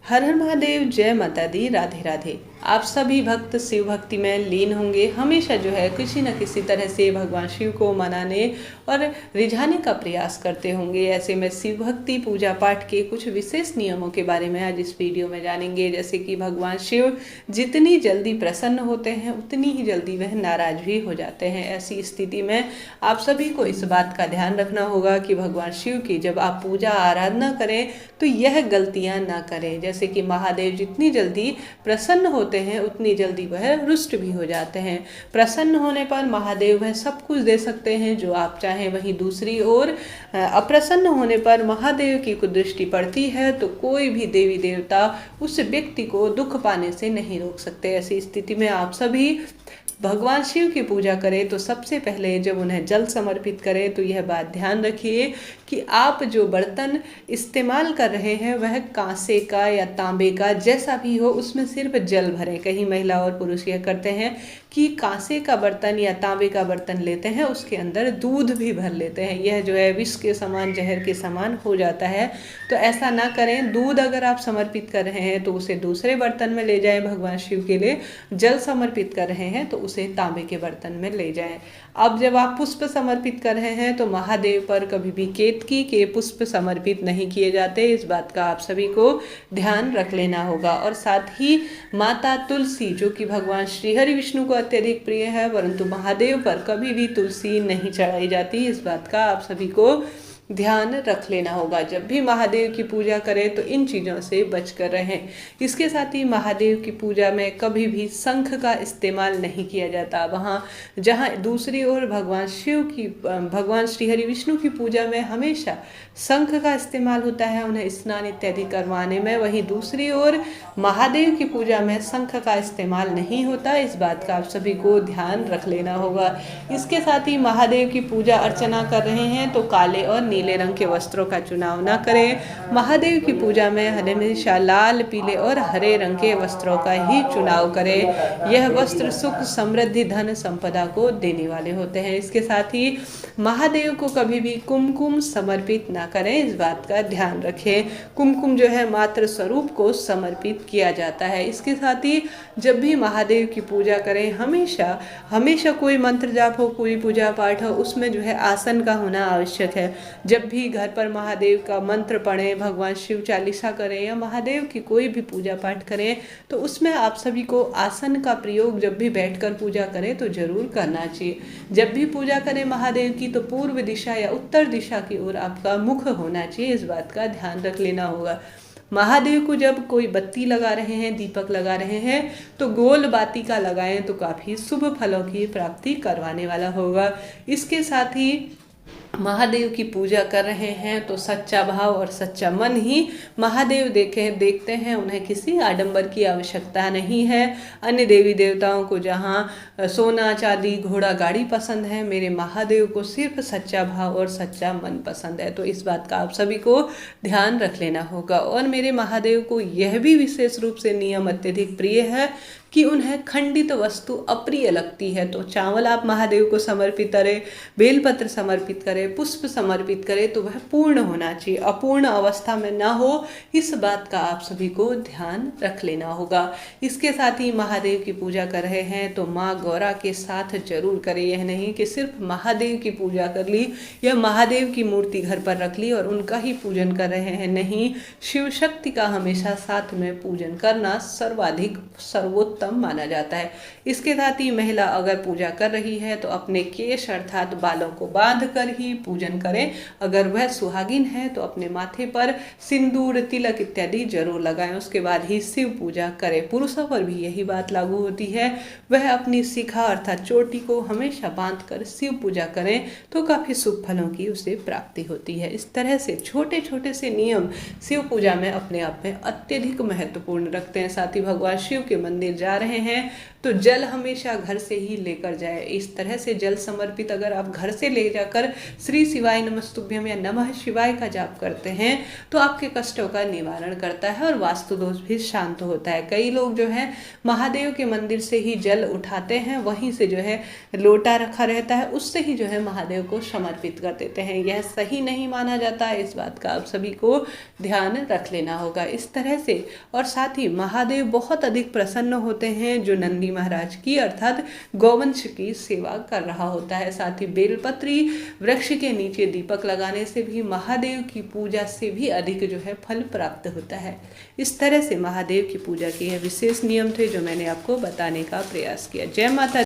हर हर महादेव, जय माता दी, राधे राधे। आप सभी भक्त शिव भक्ति में लीन होंगे। हमेशा जो है किसी न किसी तरह से भगवान शिव को मनाने और रिझाने का प्रयास करते होंगे। ऐसे में शिव भक्ति पूजा पाठ के कुछ विशेष नियमों के बारे में आज इस वीडियो में जानेंगे। जैसे कि भगवान शिव जितनी जल्दी प्रसन्न होते हैं उतनी ही जल्दी वह नाराज भी हो जाते हैं। ऐसी स्थिति में आप सभी को इस बात का ध्यान रखना होगा कि भगवान शिव की जब आप पूजा आराधना करें तो यह गलतियां ना करें। जैसे कि महादेव जितनी जल्दी प्रसन्न होते हैं उतनी जल्दी वह रुष्ट भी हो जाते हैं। प्रसन्न होने पर महादेव वह सब कुछ दे सकते हैं जो आप चाहें। वहीं दूसरी ओर अप्रसन्न होने पर महादेव की कुदृष्टि पड़ती है तो कोई भी देवी देवता उस व्यक्ति को दुख पाने से नहीं रोक सकते। ऐसी स्थिति में आप सभी भगवान शिव की पूजा करें तो सबसे पहले जब उन्हें जल समर्पित करें तो यह बात ध्यान रखिए कि आप जो बर्तन इस्तेमाल कर रहे हैं वह कांसे का या तांबे का जैसा भी हो उसमें सिर्फ जल भरें। कहीं महिला और पुरुष यह करते हैं कि कांसे का बर्तन या तांबे का बर्तन लेते हैं, उसके अंदर दूध भी भर लेते हैं। यह जो है विष के समान, जहर के समान हो जाता है, तो ऐसा ना करें। दूध अगर आप समर्पित कर रहे हैं तो उसे दूसरे बर्तन में ले जाएं। भगवान शिव के लिए जल समर्पित कर रहे हैं तो उसे तांबे के बर्तन में ले जाएं। अब जब आप पुष्प समर्पित कर रहे हैं तो महादेव पर कभी भी केतकी के पुष्प समर्पित नहीं किए जाते। इस बात का आप सभी को ध्यान रख लेना होगा। और साथ ही माता तुलसी, जो कि भगवान श्री हरि विष्णु को अत्यधिक प्रिय है, परंतु महादेव पर कभी भी तुलसी नहीं चढ़ाई जाती। इस बात का आप सभी को ध्यान रख लेना होगा। जब भी महादेव की पूजा करें तो इन चीज़ों से बच कर रहें। इसके साथ ही महादेव की पूजा में कभी भी शंख का इस्तेमाल नहीं किया जाता। वहाँ जहाँ दूसरी ओर भगवान श्री हरि विष्णु की पूजा में हमेशा शंख का इस्तेमाल होता है उन्हें स्नान इत्यादि करवाने में, वहीं दूसरी ओर महादेव की पूजा में शंख का इस्तेमाल नहीं होता। इस बात का आप सभी को ध्यान रख लेना होगा। इसके साथ ही महादेव की पूजा अर्चना कर रहे हैं तो काले और नीले रंग के वस्त्रों का चुनाव ना करें। महादेव की पूजा में हमेशा लाल, पीले और हरे रंग के वस्त्रों का ही चुनाव करें। यह वस्त्र सुख, समृद्धि, धन, संपदा को देने वाले होते हैं। इसके साथ ही महादेव को कभी भी कुमकुम समर्पित ना करें। इस बात का ध्यान रखें। कुमकुम जो है मात्र स्वरूप को समर्पित किया जाता है। इसके साथ ही जब भी महादेव की पूजा करें हमेशा कोई मंत्र जाप हो, कोई पूजा पाठ हो, उसमें जो है आसन का होना आवश्यक है। जब भी घर पर महादेव का मंत्र पढ़ें, भगवान शिव चालीसा करें या महादेव की कोई भी पूजा पाठ करें तो उसमें आप सभी को आसन का प्रयोग जब भी बैठकर पूजा करें तो जरूर करना चाहिए। जब भी पूजा करें महादेव की तो पूर्व दिशा या उत्तर दिशा की ओर आपका मुख होना चाहिए। इस बात का ध्यान रख लेना होगा। महादेव को जब कोई बत्ती लगा रहे हैं, दीपक लगा रहे हैं तो गोल बाती का लगाएं तो काफ़ी शुभ फलों की प्राप्ति करवाने वाला होगा। इसके साथ ही महादेव की पूजा कर रहे हैं तो सच्चा भाव और सच्चा मन ही महादेव देखते हैं। उन्हें किसी आडंबर की आवश्यकता नहीं है। अन्य देवी देवताओं को जहाँ सोना, चांदी, घोड़ा, गाड़ी पसंद है, मेरे महादेव को सिर्फ सच्चा भाव और सच्चा मन पसंद है। तो इस बात का आप सभी को ध्यान रख लेना होगा। और मेरे महादेव को यह भी विशेष रूप से नियम अत्यधिक प्रिय है कि उन्हें खंडित वस्तु अप्रिय लगती है। तो चावल आप महादेव को समर्पित करें, बेलपत्र समर्पित करें, पुष्प समर्पित करें तो वह पूर्ण होना चाहिए, अपूर्ण अवस्था में ना हो। इस बात का आप सभी को ध्यान रख लेना होगा। इसके साथ ही महादेव की पूजा कर रहे हैं तो माँ गौरा के साथ जरूर करें। यह नहीं कि सिर्फ महादेव की पूजा कर ली या महादेव की मूर्ति घर पर रख ली और उनका ही पूजन कर रहे हैं। नहीं, शिव शक्ति का हमेशा साथ में पूजन करना सर्वाधिक सर्वोत्तम माना जाता है। इसके साथ ही महिला अगर पूजा कर रही है तो अपने केश अर्थात बालों को बांध कर ही पूजन करें। अगर वह सुहागिन है तो अपने माथे पर सिंदूर, तिलक इत्यादि जरूर लगाएं, उसके बाद ही शिव पूजा करें। पुरुषों पर भी यही बात लागू होती है। वह अपनी शिखा अर्थात चोटी को हमेशा बांध कर शिव पूजा करें तो काफी शुभ फलों की उसे प्राप्ति होती है। इस तरह से छोटे छोटे से नियम शिव पूजा में अपने आप में अत्यधिक महत्वपूर्ण रखते हैं। साथ ही भगवान शिव के मंदिर जा रहे हैं तो तो जल हमेशा घर से ही लेकर जाए। इस तरह से जल समर्पित अगर आप घर से ले जाकर श्री शिवाय नमस्तुभ्यम या नमः शिवाय का जाप करते हैं तो आपके कष्टों का निवारण करता है और वास्तु दोष भी शांत होता है। कई लोग जो है महादेव के मंदिर से ही जल उठाते हैं, वहीं से जो है लोटा रखा रहता है, उससे ही जो है महादेव को समर्पित कर देते हैं। यह सही नहीं माना जाता है, इस बात का आप सभी को ध्यान रख लेना होगा। इस तरह से और साथ ही महादेव बहुत अधिक प्रसन्न होते हैं जो नंदी महाराज की अर्थात गौवंश की सेवा कर रहा होता है। साथ ही बेलपत्री वृक्ष के नीचे दीपक लगाने से भी महादेव की पूजा से भी अधिक जो है फल प्राप्त होता है। इस तरह से महादेव की पूजा के यह विशेष नियम थे जो मैंने आपको बताने का प्रयास किया। जय माता।